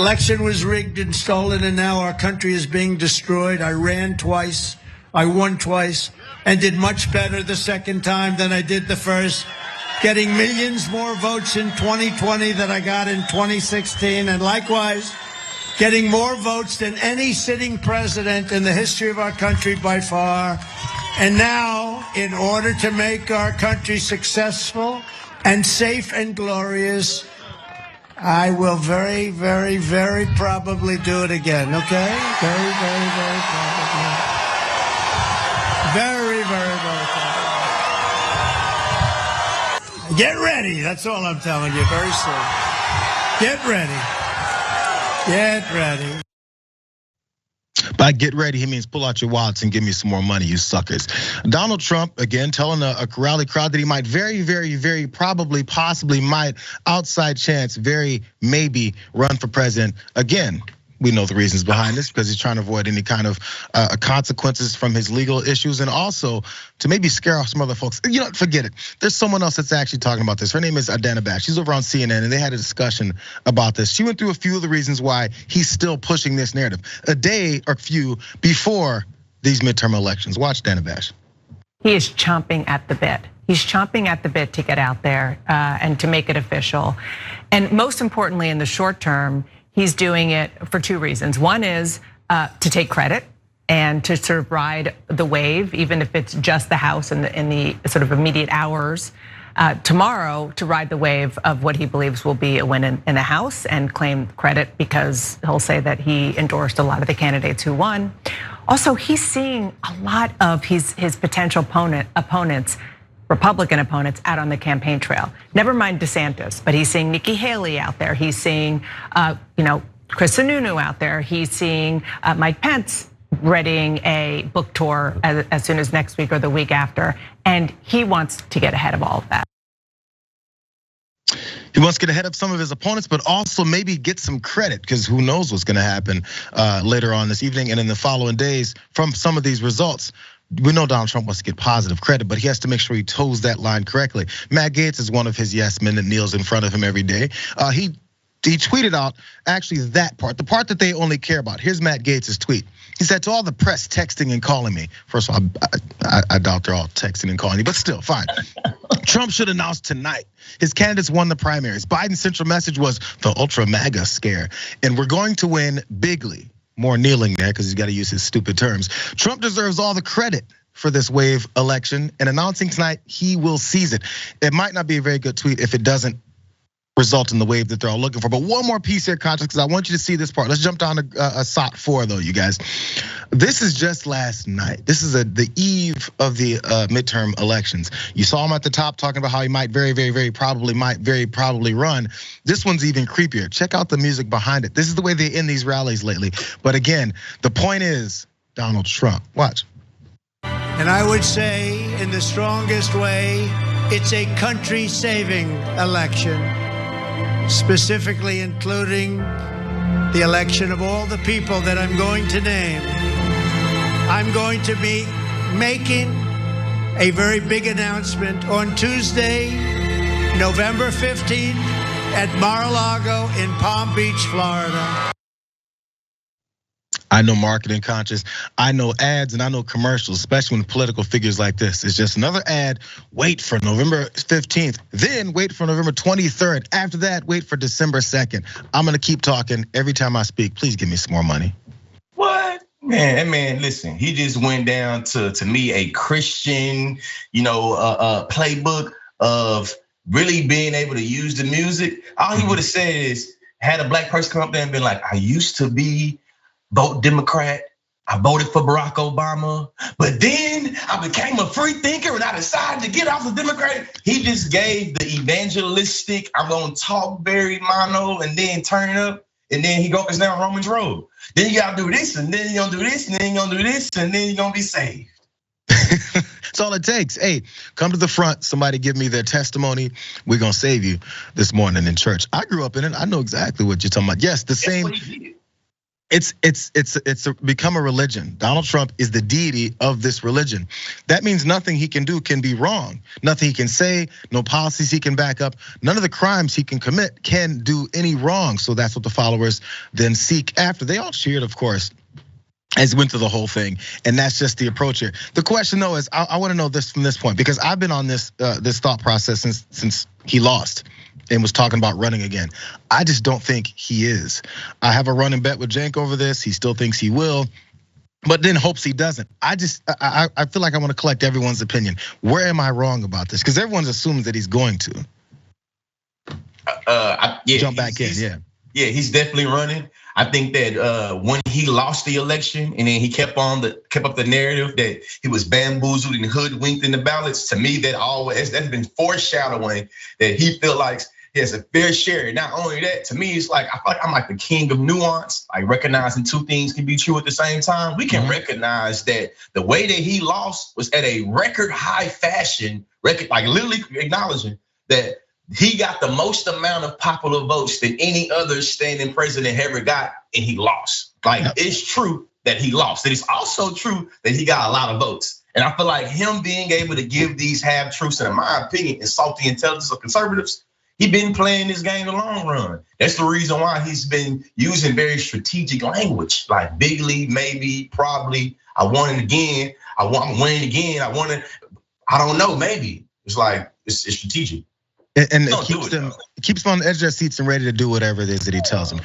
election was rigged and stolen, and now our country is being destroyed. I ran twice, I won twice, and did much better the second time than I did the first, getting millions more votes in 2020 than I got in 2016, and likewise, getting more votes than any sitting president in the history of our country by far. And now, in order to make our country successful and safe and glorious, I will very, very, very probably do it again, okay? Very, very, very probably. Very, very, very probably. Get ready, that's all I'm telling you, very soon. Get ready. Get ready. By get ready, he means pull out your wallets and give me some more money, you suckers. Donald Trump, again, telling a rally crowd that he might very, very, very probably, possibly might, outside chance, very maybe run for president again. We know the reasons behind this because he's trying to avoid any kind of consequences from his legal issues, and also to maybe scare off some other folks. You know, forget it. There's someone else that's actually talking about this. Her name is Adana Bash. She's over on CNN, and they had a discussion about this. She went through a few of the reasons why he's still pushing this narrative a day or few before these midterm elections. Watch Dana Bash. He is chomping at the bit. He's chomping at the bit to get out there and to make it official. And most importantly, in the short term, he's doing it for two reasons. One is to take credit and to sort of ride the wave, even if it's just the House in the sort of immediate hours. Tomorrow, to ride the wave of what he believes will be a win in the House and claim credit because he'll say that he endorsed a lot of the candidates who won. Also, he's seeing a lot of his potential opponents, Republican opponents, out on the campaign trail. Never mind DeSantis, but he's seeing Nikki Haley out there. He's seeing, Chris Sununu out there. He's seeing Mike Pence readying a book tour as soon as next week or the week after, and he wants to get ahead of all of that. He wants to get ahead of some of his opponents, but also maybe get some credit, because who knows what's going to happen later on this evening and in the following days from some of these results. We know Donald Trump wants to get positive credit, but he has to make sure he toes that line correctly. Matt Gaetz is one of his yes men that kneels in front of him every day. He tweeted out actually that part, the part that they only care about. Here's Matt Gaetz's tweet. He said, to all the press texting and calling me. First of all, I doubt they're all texting and calling you, but still, fine. Trump should announce tonight his candidates won the primaries. Biden's central message was the ultra MAGA scare, and we're going to win bigly. More kneeling there because he's got to use his stupid terms. Trump deserves all the credit for this wave election, and announcing tonight he will seize it. It might not be a very good tweet if it doesn't result in the wave that they're all looking for. But one more piece here, Conscious, because I want you to see this part. Let's jump down to SOT 4 though, you guys. This is just last night. This is the eve of the midterm elections. You saw him at the top talking about how he might very probably run. This one's even creepier. Check out the music behind it. This is the way they end these rallies lately. But again, the point is Donald Trump. Watch. And I would say in the strongest way, it's a country-saving election, specifically including the election of all the people that I'm going to name. I'm going to be making a very big announcement on Tuesday, November 15th at Mar-a-Lago in Palm Beach, Florida. I know marketing conscious, I know ads, and I know commercials, especially when political figures like this. It's just another ad, wait for November 15th, then wait for November 23rd. After that, wait for December 2nd. I'm gonna keep talking every time I speak. Please give me some more money. What? Man, listen, he just went down to me a Christian, playbook of really being able to use the music. All he would have said is, had a black person come up there and been like, I used to vote Democrat. I voted for Barack Obama, but then I became a free thinker and I decided to get off the Democrat. He just gave the evangelistic, I'm gonna talk very mono and then turn it up. And then he goes down Romans Road. Then you gotta do this, and then you're gonna do this, and then you're gonna do this, and then you're gonna be saved. That's all it takes. Hey, come to the front. Somebody give me their testimony. We're gonna save you this morning in church. I grew up in it. I know exactly what you're talking about. Yes, the same. It's become a religion. Donald Trump is the deity of this religion. That means nothing he can do can be wrong. Nothing he can say, no policies he can back up, none of the crimes he can commit can do any wrong. So that's what the followers then seek after. They all cheered, of course, as went through the whole thing, and that's just the approach here. The question though is, I want to know this from this point, because I've been on this thought process since he lost and was talking about running again. I just don't think he is. I have a running bet with Cenk over this. He still thinks he will, but then hopes he doesn't. I feel like I want to collect everyone's opinion. Where am I wrong about this? Because everyone's assuming that he's going to. Jump back in, yeah. Yeah, he's definitely running. I think that when he lost the election and then he kept up the narrative that he was bamboozled and hoodwinked in the ballots. To me, that's been foreshadowing that he feel like he has a fair share. Not only that, to me, it's like I feel like I'm like the king of nuance, like recognizing two things can be true at the same time. We can recognize that the way that he lost was at a record high fashion, like literally acknowledging that he got the most amount of popular votes than any other standing president ever got, and he lost. Like, it's true that he lost. It is also true that he got a lot of votes. And I feel like him being able to give these half-truths, and in my opinion, insult the intelligence of conservatives, he been playing this game the long run. That's the reason why he's been using very strategic language, like bigly, maybe, probably, I want it again, I'm winning again, I don't know, maybe. It's like, it's strategic. And it keeps them on the edge of their seats and ready to do whatever it is that he tells them.